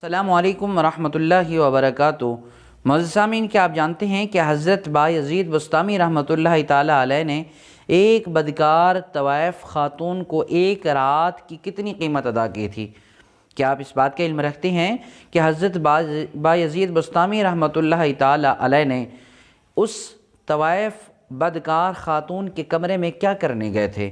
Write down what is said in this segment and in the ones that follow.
السلام علیکم ورحمۃ اللہ وبرکاتہ۔ معزز سامعین، کیا آپ جانتے ہیں کہ حضرت بایزید بسطامی رحمۃ اللہ تعالیٰ علیہ نے ایک بدکار طوائف خاتون کو ایک رات کی کتنی قیمت ادا کی تھی؟ کیا آپ اس بات کا علم رکھتے ہیں کہ حضرت بایزید بسطامی رحمۃ اللہ تعالیٰ علیہ نے اس طوائف بدکار خاتون کے کمرے میں کیا کرنے گئے تھے؟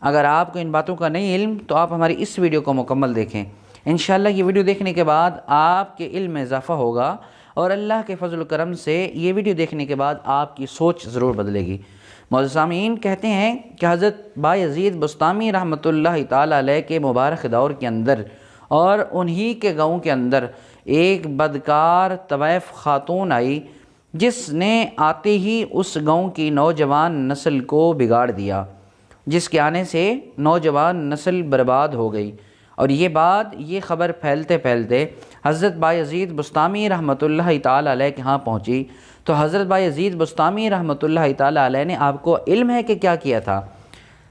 اگر آپ کو ان باتوں کا نہیں علم تو آپ ہماری اس ویڈیو کو مکمل دیکھیں۔ انشاءاللہ یہ ویڈیو دیکھنے کے بعد آپ کے علم میں اضافہ ہوگا اور اللہ کے فضل و کرم سے یہ ویڈیو دیکھنے کے بعد آپ کی سوچ ضرور بدلے گی۔ معزز سامعین، کہتے ہیں کہ حضرت بایزید بسطامی رحمۃ اللہ تعالیٰ علیہ کے مبارک دور کے اندر اور انہی کے گاؤں کے اندر ایک بدکار طوائف خاتون آئی جس نے آتے ہی اس گاؤں کی نوجوان نسل کو بگاڑ دیا، جس کے آنے سے نوجوان نسل برباد ہو گئی۔ اور یہ خبر پھیلتے پھیلتے حضرت بایزید بسطامی رحمۃ اللہ تعالیٰ علیہ کے ہاں پہنچی تو حضرت بایزید بسطامی رحمۃ اللہ تعالیٰ علیہ نے، آپ کو علم ہے کہ کیا کیا تھا؟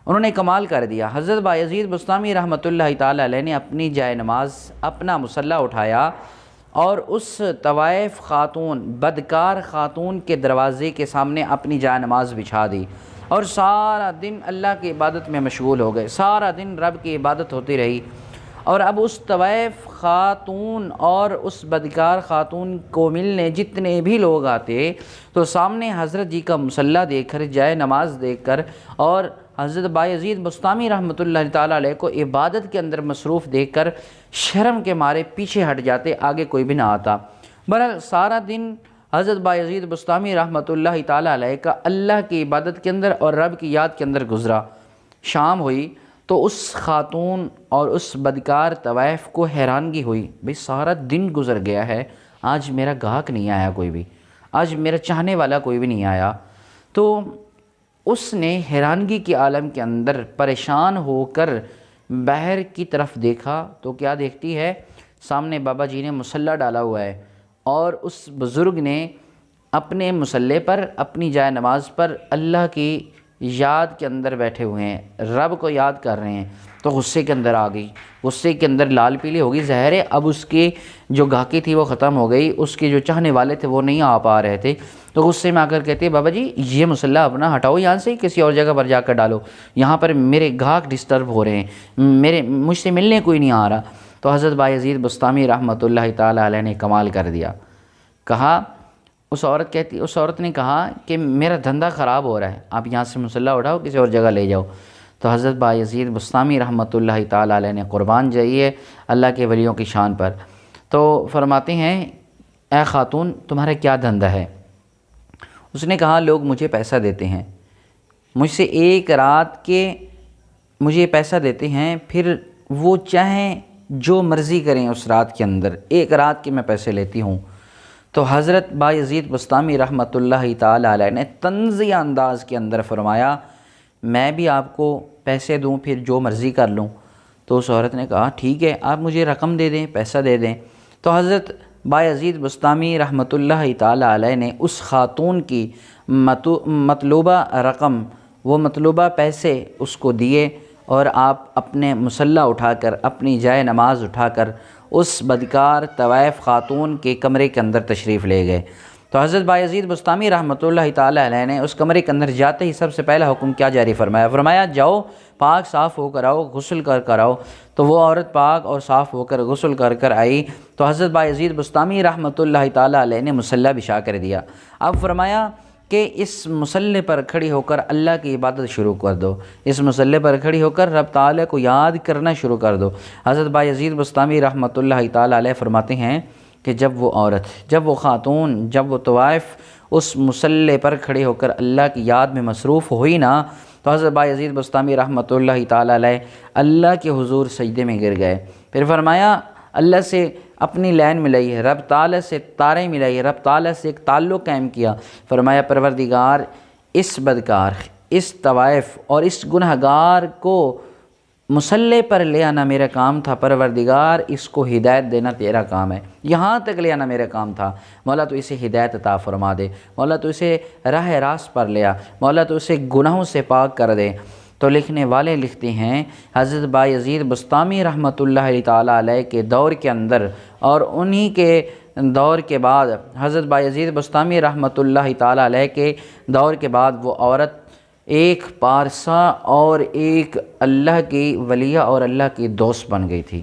انہوں نے کمال کر دیا۔ حضرت بایزید بسطامی رحمۃ اللہ تعالیٰ علیہ نے اپنی جائے نماز، اپنا مصلی اٹھایا اور اس طوائف خاتون، بدکار خاتون کے دروازے کے سامنے اپنی جائے نماز بچھا دی اور سارا دن اللہ کی عبادت میں مشغول ہو گئے۔ سارا دن رب کی عبادت ہوتی رہی۔ اور اب اس طوائف خاتون اور اس بدکار خاتون کو ملنے جتنے بھی لوگ آتے تو سامنے حضرت جی کا مصلی دیکھ کر، جائے نماز دیکھ کر اور حضرت بایزید بسطامی رحمۃ اللہ تعالیٰ علیہ کو عبادت کے اندر مصروف دیکھ کر شرم کے مارے پیچھے ہٹ جاتے، آگے کوئی بھی نہ آتا۔ بہرحال سارا دن حضرت بایزید بسطامی رحمۃ اللہ تعالیٰ علیہ کا اللہ کی عبادت کے اندر اور رب کی یاد کے اندر گزرا۔ شام ہوئی تو اس خاتون اور اس بدکار طوائف کو حیرانگی ہوئی، بھئی سارا دن گزر گیا ہے، آج میرا گاہک نہیں آیا کوئی بھی، آج میرا چاہنے والا کوئی بھی نہیں آیا۔ تو اس نے حیرانگی کے عالم کے اندر پریشان ہو کر باہر کی طرف دیکھا تو کیا دیکھتی ہے؟ سامنے بابا جی نے مصلی ڈالا ہوا ہے اور اس بزرگ نے اپنے مصلی پر، اپنی جائے نماز پر اللہ کی یاد کے اندر بیٹھے ہوئے ہیں، رب کو یاد کر رہے ہیں۔ تو غصے کے اندر آ گئی، غصے کے اندر لال پیلی ہو گئی، ظاہر ہے اب اس کی جو گاہکی تھی وہ ختم ہو گئی، اس کے جو چاہنے والے تھے وہ نہیں آ پا رہے تھے۔ تو غصے میں آ کر کہتے ہیں، بابا جی یہ مصلی اپنا ہٹاؤ، یہاں سے کسی اور جگہ پر جا کر ڈالو، یہاں پر میرے گاہک ڈسٹرب ہو رہے ہیں، مجھ سے ملنے کوئی نہیں آ رہا۔ تو حضرت بایزید بسطامی رحمۃ اللہ تعالیٰ علیہ نے کمال کر دیا، کہا، اس عورت نے کہا کہ میرا دھندا خراب ہو رہا ہے، آپ یہاں سے مصلی اٹھاؤ، کسی اور جگہ لے جاؤ۔ تو حضرت بایزید بسطامی رحمۃ اللہ تعالیٰ علیہ نے قربان جائیے اللہ کے ولیوں کی شان پر، تو فرماتے ہیں، اے خاتون تمہارا کیا دھندا ہے؟ اس نے کہا، لوگ مجھے پیسہ دیتے ہیں، مجھ سے ایک رات کے مجھے پیسہ دیتے ہیں، پھر وہ چاہیں جو مرضی کریں اس رات کے اندر، ایک رات کے میں پیسے لیتی ہوں۔ تو حضرت بایزید بسطامی رحمۃ اللہ تعالیٰ علیہ نے طنزیہ انداز کے اندر فرمایا، میں بھی آپ کو پیسے دوں، پھر جو مرضی کر لوں۔ تو اس عورت نے کہا، ٹھیک ہے، آپ مجھے رقم دے دیں، پیسہ دے دیں۔ تو حضرت بایزید بسطامی رحمۃ اللہ تعالیٰ علیہ نے اس خاتون کی مطلوبہ رقم، وہ مطلوبہ پیسے اس کو دیے اور آپ اپنے مصلی اٹھا کر، اپنی جائے نماز اٹھا کر اس بدکار طوائف خاتون کے کمرے کے اندر تشریف لے گئے۔ تو حضرت بایزید بسطامی رحمۃ اللہ تعالیٰ علیہ نے اس کمرے کے اندر جاتے ہی سب سے پہلا حکم کیا جاری فرمایا، جاؤ پاک صاف ہو کر آؤ، غسل کر آؤ۔ تو وہ عورت پاک اور صاف ہو کر غسل کر آئی تو حضرت بایزید بسطامی رحمۃ اللہ تعالیٰ علیہ نے مصلی بچھا کر دیا۔ اب فرمایا کہ اس مصلی پر کھڑی ہو کر اللہ کی عبادت شروع کر دو، اس مصلی پر کھڑی ہو کر رب تعالیٰ کو یاد کرنا شروع کر دو۔ حضرت بایزید بسطامی رحمۃ اللہ تعالیٰ علیہ فرماتے ہیں کہ جب وہ عورت، جب وہ خاتون، جب وہ طوائف اس مصلی پر کھڑے ہو کر اللہ کی یاد میں مصروف ہوئی نا، تو حضرت بایزید بسطامی رحمۃ اللہ تعالیٰ علیہ اللہ کے حضور سجدے میں گر گئے۔ پھر فرمایا، اللہ سے اپنی لین ملائی ہے، رب تعالیٰ سے تاریں ملائی ہے، رب تعالیٰ سے ایک تعلق قائم کیا۔ فرمایا، پروردگار اس بدکار، اس طوائف اور اس گنہگار کو مصلی پر لے آنا میرا کام تھا، پروردگار اس کو ہدایت دینا تیرا کام ہے، یہاں تک لے آنا میرا کام تھا، مولا تو اسے ہدایت عطا فرما دے، مولا تو اسے راہ راست پر لے آ، مولا تو اسے گناہوں سے پاک کر دے۔ تو لکھنے والے لکھتے ہیں حضرت بایزید بسطامی رحمۃ اللہ تعالیٰ علیہ کے دور کے اندر اور انہی کے دور کے بعد حضرت بایزید بسطامی رحمۃ اللہ تعالیٰ علیہ کے دور کے بعد وہ عورت ایک پارسا اور ایک اللہ کی ولیہ اور اللہ کی دوست بن گئی تھی۔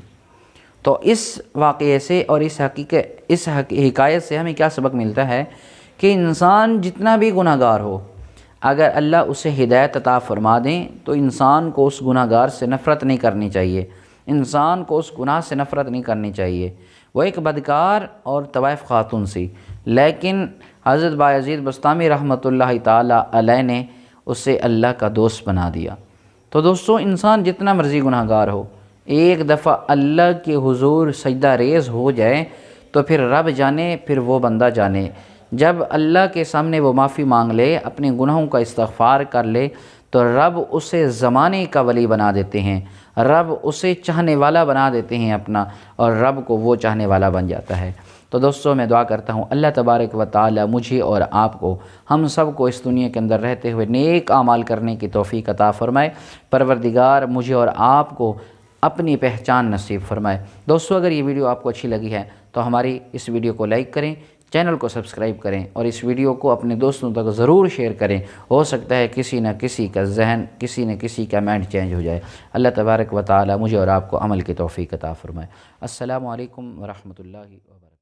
تو اس واقعے سے اور اس حکایت سے ہمیں کیا سبق ملتا ہے کہ انسان جتنا بھی گناہ گار ہو، اگر اللہ اسے ہدایت عطا فرما دیں تو انسان کو اس گناہ گار سے نفرت نہیں کرنی چاہیے، انسان کو اس گناہ سے نفرت نہیں کرنی چاہیے۔ وہ ایک بدکار اور طوائف خاتون سی، لیکن حضرت بایزید بسطامی رحمۃ اللہ تعالیٰ علیہ نے اسے اللہ کا دوست بنا دیا۔ تو دوستو، انسان جتنا مرضی گناہ گار ہو، ایک دفعہ اللہ کے حضور سجدہ ریز ہو جائے تو پھر رب جانے، پھر وہ بندہ جانے۔ جب اللہ کے سامنے وہ معافی مانگ لے، اپنے گناہوں کا استغفار کر لے، تو رب اسے زمانے کا ولی بنا دیتے ہیں، رب اسے چاہنے والا بنا دیتے ہیں اپنا، اور رب کو وہ چاہنے والا بن جاتا ہے۔ تو دوستو، میں دعا کرتا ہوں اللہ تبارک و تعالی مجھے اور آپ کو، ہم سب کو اس دنیا کے اندر رہتے ہوئے نیک اعمال کرنے کی توفیق عطا فرمائے۔ پروردگار مجھے اور آپ کو اپنی پہچان نصیب فرمائے۔ دوستو، اگر یہ ویڈیو آپ کو اچھی لگی ہے تو ہماری اس ویڈیو کو لائک کریں، چینل کو سبسکرائب کریں اور اس ویڈیو کو اپنے دوستوں تک ضرور شیئر کریں۔ ہو سکتا ہے کسی نہ کسی کا ذہن، کسی نہ کسی کا مائنڈ چینج ہو جائے۔ اللہ تبارک و تعالی مجھے اور آپ کو عمل کی توفیق عطا فرمائے۔ السلام علیکم ورحمۃ اللہ وبرکاتہ۔